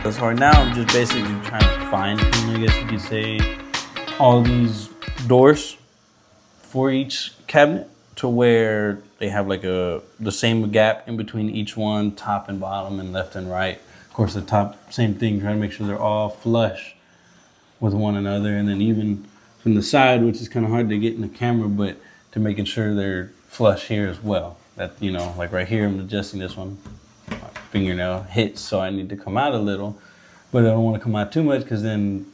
That's hard. Now I'm just basically trying to find, I guess you could say, all these doors for each cabinet to where they have like the same gap in between each one, top and bottom and left and right. Of course, the top, same thing, trying to make sure they're all flush with one another. And then even from the side, which is kind of hard to get in the camera, but to making sure they're flush here as well. That, you know, like right here, I'm adjusting this one. My fingernail hits, so I need to come out a little, but I don't want to come out too much because then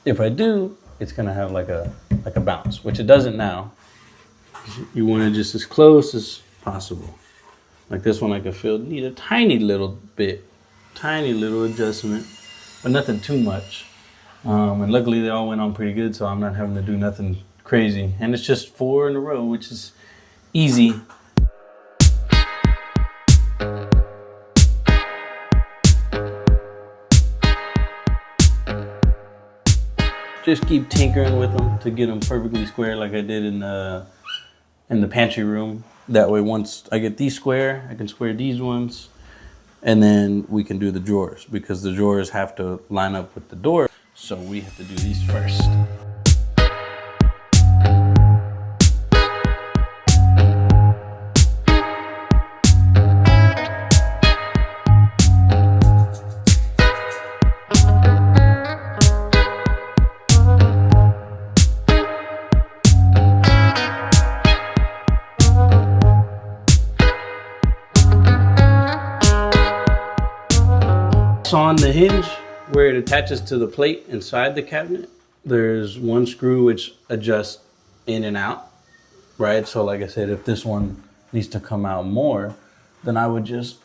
if I do, it's gonna have like a bounce, which it doesn't now. You want it just as close as possible. Like this one, I can feel need a tiny little bit, tiny little adjustment, but nothing too much. And luckily they all went on pretty good, so I'm not having to do nothing crazy. And it's just 4 in a row, which is easy. Just keep tinkering with them to get them perfectly square, like I did in the pantry room. That way, once I get these square, I can square these ones, and then we can do the drawers, because the drawers have to line up with the door. So we have to do these first. So on the hinge, where it attaches to the plate inside the cabinet, there's one screw which adjusts in and out, right? So like I said, if this one needs to come out more, then I would just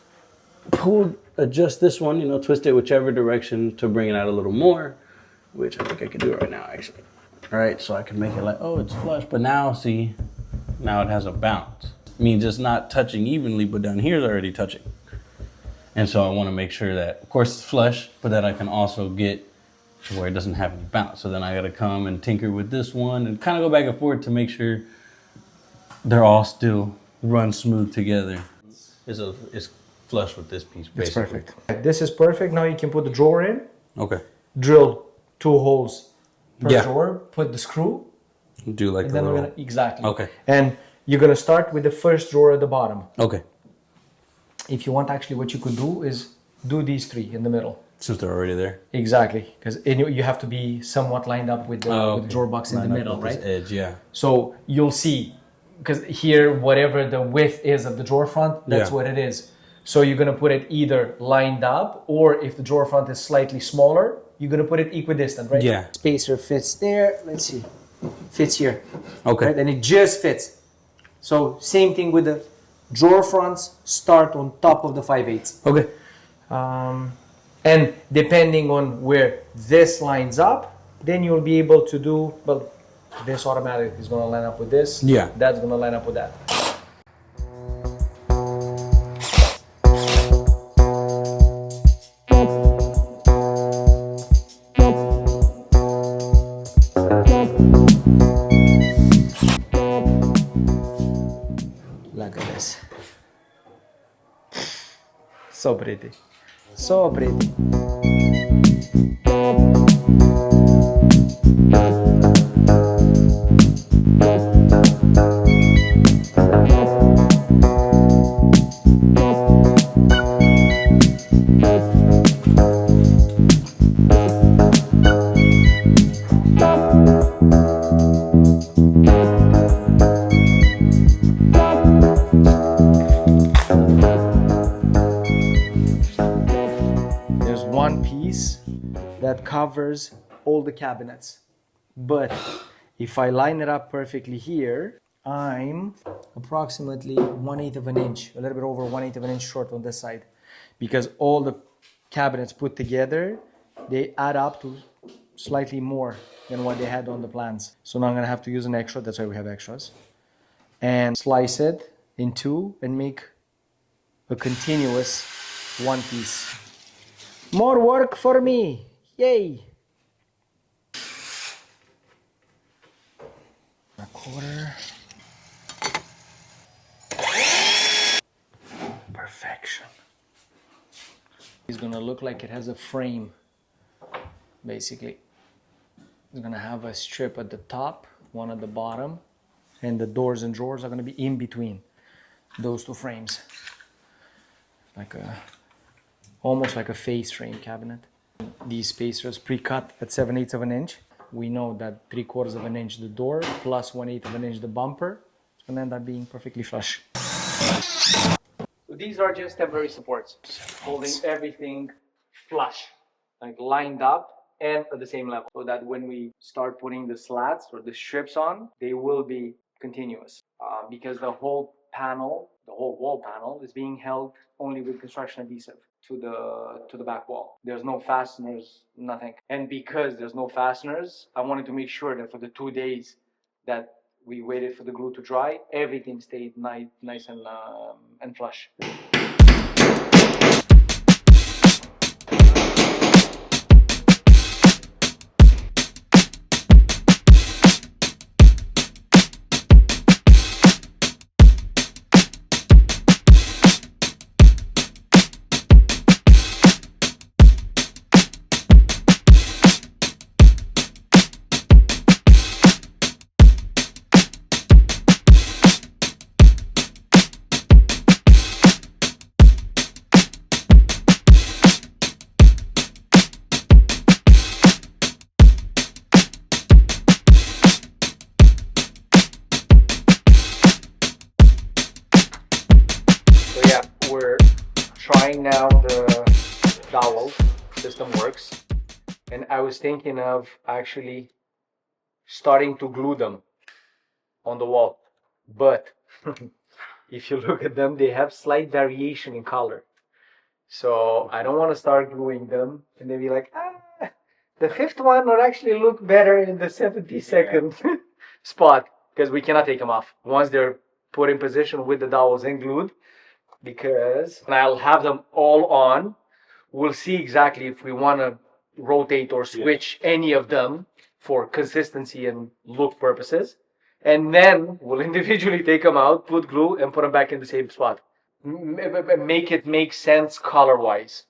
adjust this one, you know, twist it whichever direction to bring it out a little more, which I think I can do right now, actually. All right, so I can make it like, oh, it's flush, but now see, now it has a bounce. It means it's not touching evenly, but down here is already touching. And so I want to make sure that, of course, it's flush, but that I can also get to where it doesn't have any bounce. So then I got to come and tinker with this one and kind of go back and forth to make sure they're all still run smooth together. It's flush with this piece, basically. It's perfect. This is perfect. Now you can put the drawer in. Okay. Drill 2 holes per drawer. Put the screw. Do like and the then little... we're gonna, exactly. Okay. And you're going to start with the first drawer at the bottom. Okay. If you want, actually, what you could do is do these 3 in the middle. Since they're already there? Exactly. Because you have to be somewhat lined up with the drawer box in the middle, right? Edge, yeah. So you'll see, because here, whatever the width is of the drawer front, that's what it is. So you're going to put it either lined up, or if the drawer front is slightly smaller, you're going to put it equidistant, right? Yeah. Spacer fits there. Let's see. Fits here. Okay. Right? And it just fits. So same thing with the drawer fronts, start on top of the 5/8. Okay. And depending on where this lines up, then you'll be able to do, well, this automatic is going to line up with this. Yeah. That's going to line up with that. Look at this. So pretty. So pretty. That covers all the cabinets, but if I line it up perfectly here, I'm approximately 1/8 of an inch, a little bit over 1/8 of an inch short on this side, because all the cabinets put together, they add up to slightly more than what they had on the plans. So now I'm gonna have to use an extra, that's why we have extras, and slice it in 2 and make a continuous one piece. More work for me. Yay! A quarter. Perfection. It's gonna look like it has a frame, basically. It's gonna have a strip at the top, one at the bottom, and the doors and drawers are gonna be in between those two frames. Like almost like a face frame cabinet. These spacers pre-cut at 7/8 of an inch. We know that 3/4 of an inch the door plus 1/8 of an inch the bumper. It's gonna end up being perfectly flush. These are just temporary supports, holding everything flush, like lined up and at the same level, so that when we start putting the slats or the strips on, they will be continuous. Because the whole panel, the whole wall panel, is being held only with construction adhesive to the back wall. There's no fasteners, nothing. And because there's no fasteners, I wanted to make sure that for the 2 days that we waited for the glue to dry, everything stayed nice and flush. So yeah, we're trying now the dowel system works, and I was thinking of actually starting to glue them on the wall, but if you look at them, they have slight variation in color. So I don't want to start gluing them and then be like, the fifth one would actually look better in the 72nd spot, because we cannot take them off once they're put in position with the dowels and glued, because I'll have them all on. We'll see exactly if we want to rotate or switch any of them for consistency and look purposes. And then we'll individually take them out, put glue, and put them back in the same spot. Make it make sense color-wise.